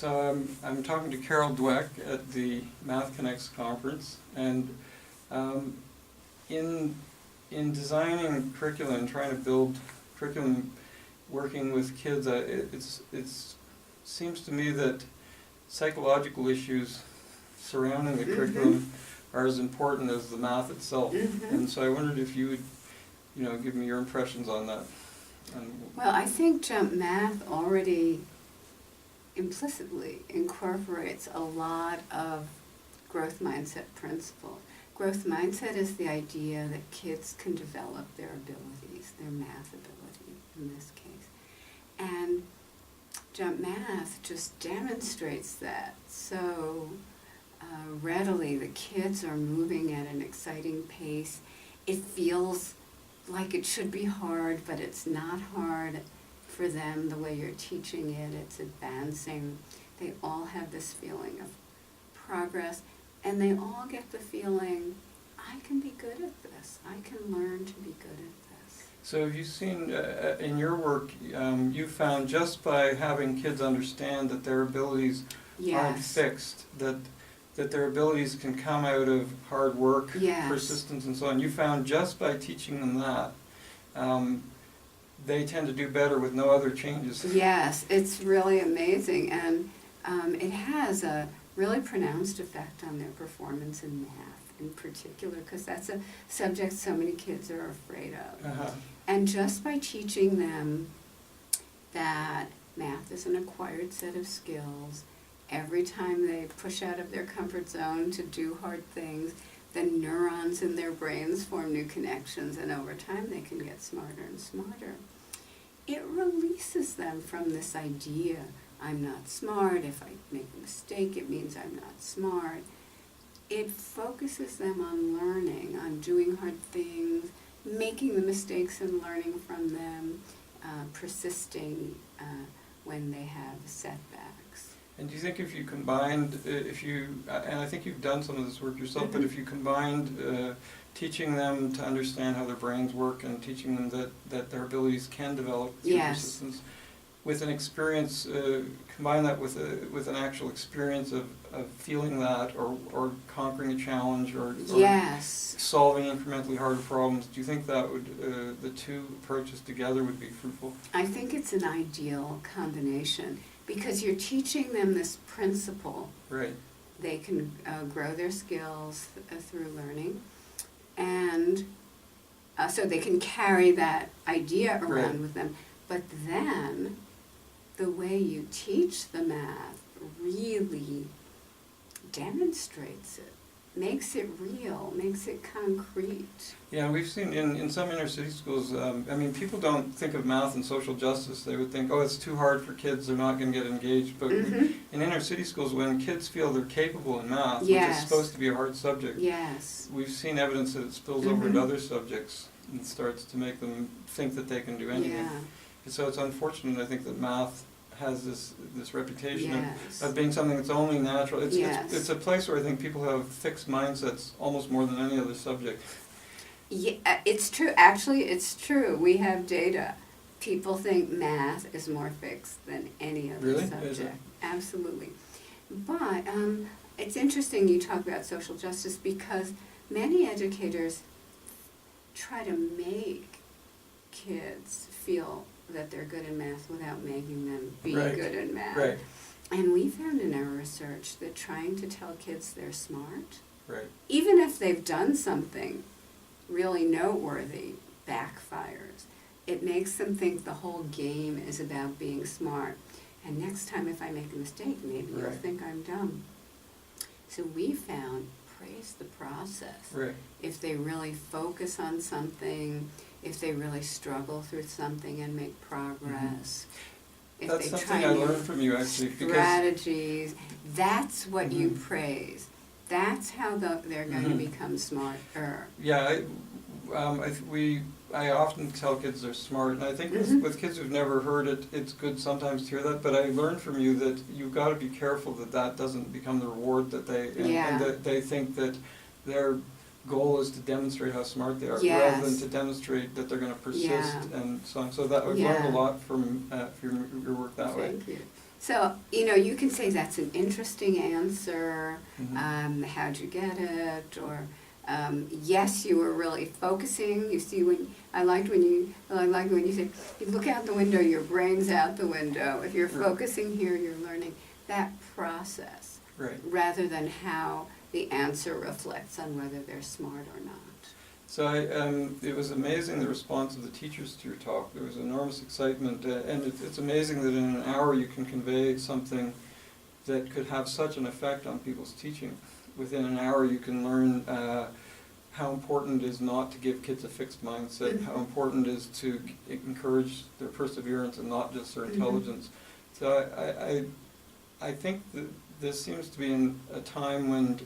So I'm talking to Carol Dweck at the MathConnect conference, and in designing curriculum and trying to build curriculum working with kids, it seems to me that psychological issues surrounding the curriculum are as important as the math itself. And so I wondered if you would, give me your impressions on that. Well, I think Jump Math already implicitly incorporates a lot of growth mindset principles. Growth mindset is the idea that kids can develop their abilities, their math ability in this case. And Jump Math just demonstrates that so readily. The kids are moving at an exciting pace. It feels like it should be hard, but it's not hard for them the way you're teaching it. It's advancing. They all have this feeling of progress, and they all get the feeling, I can be good at this. I can learn to be good at this. So have you seen in your work, you found just by having kids understand that their abilities aren't fixed, that their abilities can come out of hard work, persistence, and so on. You found just by teaching them that, they tend to do better with no other changes. Yes, it's really amazing, and it has a really pronounced effect on their performance in math in particular, because that's a subject so many kids are afraid of. And just by teaching them that math is an acquired set of skills, every time they push out of their comfort zone to do hard things, the neurons in their brains form new connections, and over time they can get smarter and smarter. It releases them from this idea, I'm not smart. If I make a mistake, it means I'm not smart. It focuses them on learning, on doing hard things, making the mistakes and learning from them, persisting when they have setbacks. And do you think if you combined, and I think you've done some of this work yourself, but if you combined teaching them to understand how their brains work and teaching them that their abilities can develop through persistence, with an experience, combine that with an actual experience of feeling that, or conquering a challenge, or solving incrementally harder problems, do you think that would, the two approaches together would be fruitful? I think it's an ideal combination, because you're teaching them this principle. Right. They can grow their skills through learning, and so they can carry that idea around with them. But then, the way you teach the math really demonstrates it, makes it real, makes it concrete. Yeah, we've seen in some inner city schools, people don't think of math and social justice. They would think, oh, it's too hard for kids, they're not going to get engaged. But in inner city schools, when kids feel they're capable in math, which is supposed to be a hard subject, we've seen evidence that it spills over into other subjects and starts to make them think that they can do anything. And so it's unfortunate, I think, that math has this reputation of being something that's only natural. It's a place where I think people have fixed mindsets almost more than any other subject. Yeah, it's true. Actually, it's true. We have data. People think math is more fixed than any other subject. Absolutely. But it's interesting you talk about social justice, because many educators try to make kids feel that they're good in math without making them be good in math. And we found in our research that trying to tell kids they're smart, even if they've done something really noteworthy, backfires. It makes them think the whole game is about being smart. And next time if I make a mistake, maybe you'll think I'm dumb. So we found, praise the process. If they really focus on something, if they really struggle through something and make progress, if that's they something try I learned from you, actually. Strategies, that's what you praise. That's how they're going to become smarter. Yeah, I often tell kids they're smart, and I think with kids who've never heard it, it's good sometimes to hear that, but I learned from you that you've got to be careful that doesn't become the reward that and that they think that their goal is to demonstrate how smart they are, rather than to demonstrate that they're going to persist and so on. So that I've learned a lot from your work that way. Thank you. So, you can say that's an interesting answer, Mhm. how'd you get it, or, yes, you were really focusing. You see, I liked when you said, you look out the window, your brain's out the window. If you're Right. focusing here, you're learning that process, Right. rather than how the answer reflects on whether they're smart or not. So it was amazing the response of the teachers to your talk. There was enormous excitement, and it's amazing that in an hour you can convey something that could have such an effect on people's teaching. Within an hour you can learn how important it is not to give kids a fixed mindset, how important it is to encourage their perseverance and not just their intelligence. So I think that this seems to be in a time when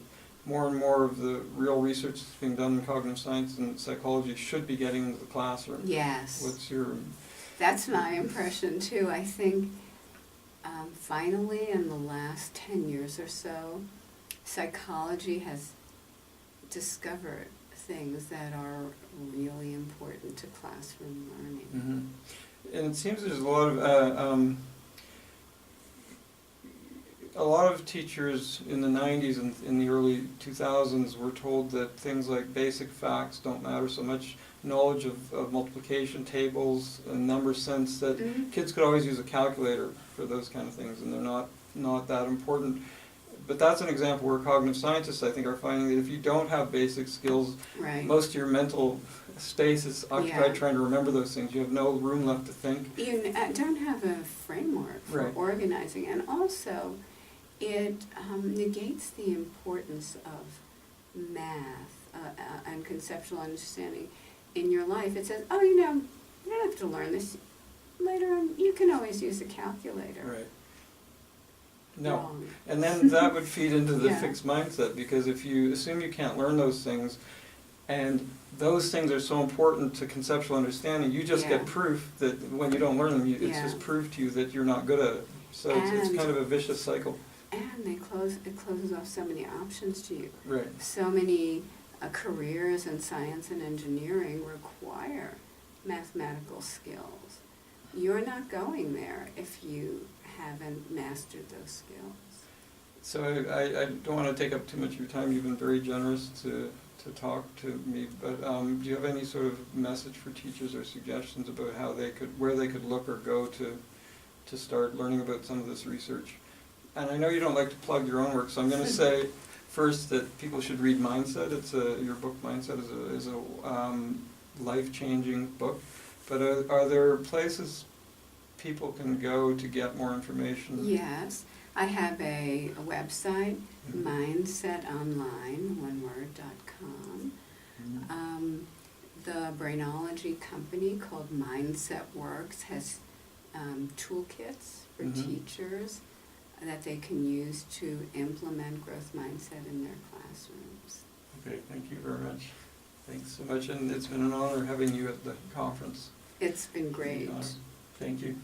more and more of the real research that's being done in cognitive science and psychology should be getting into the classroom. Yes. What's your... That's my impression too. I think finally in the last 10 years or so, psychology has discovered things that are really important to classroom learning. Mm-hmm. And it seems there's a lot of teachers in the 90s and in the early 2000s were told that things like basic facts don't matter so much, knowledge of multiplication tables and number sense, that kids could always use a calculator for those kind of things, and they're not that important. But that's an example where cognitive scientists, I think, are finding that if you don't have basic skills, Right. most of your mental space is occupied Yeah. trying to remember those things. You have no room left to think. You don't have a framework for Right. organizing, and also it negates the importance of math and conceptual understanding in your life. It says, oh, you don't have to learn this. Later on, you can always use a calculator. Right. No. Wrong. And then that would feed into the Yeah. fixed mindset, because if you assume you can't learn those things, and those things are so important to conceptual understanding, you just Yeah. get proof that when you don't learn them, it's Yeah. just proof to you that you're not good at it. So it's And- kind of a vicious cycle. And it closes off so many options to you. Right. So many careers in science and engineering require mathematical skills. You're not going there if you haven't mastered those skills. So I don't want to take up too much of your time. You've been very generous to talk to me, but do you have any sort of message for teachers or suggestions about where they could look or go to start learning about some of this research? And I know you don't like to plug your own work, so I'm going to say first that people should read Mindset. Your book Mindset is a life-changing book. But are there places people can go to get more information? Yes, I have a website, Mhm. mindsetonline.com. The brainology company called Mindset Works has toolkits for Mhm. teachers that they can use to implement growth mindset in their classrooms. Okay, thank you very much. Thanks so much, and it's been an honor having you at the conference. It's been great. Thank you.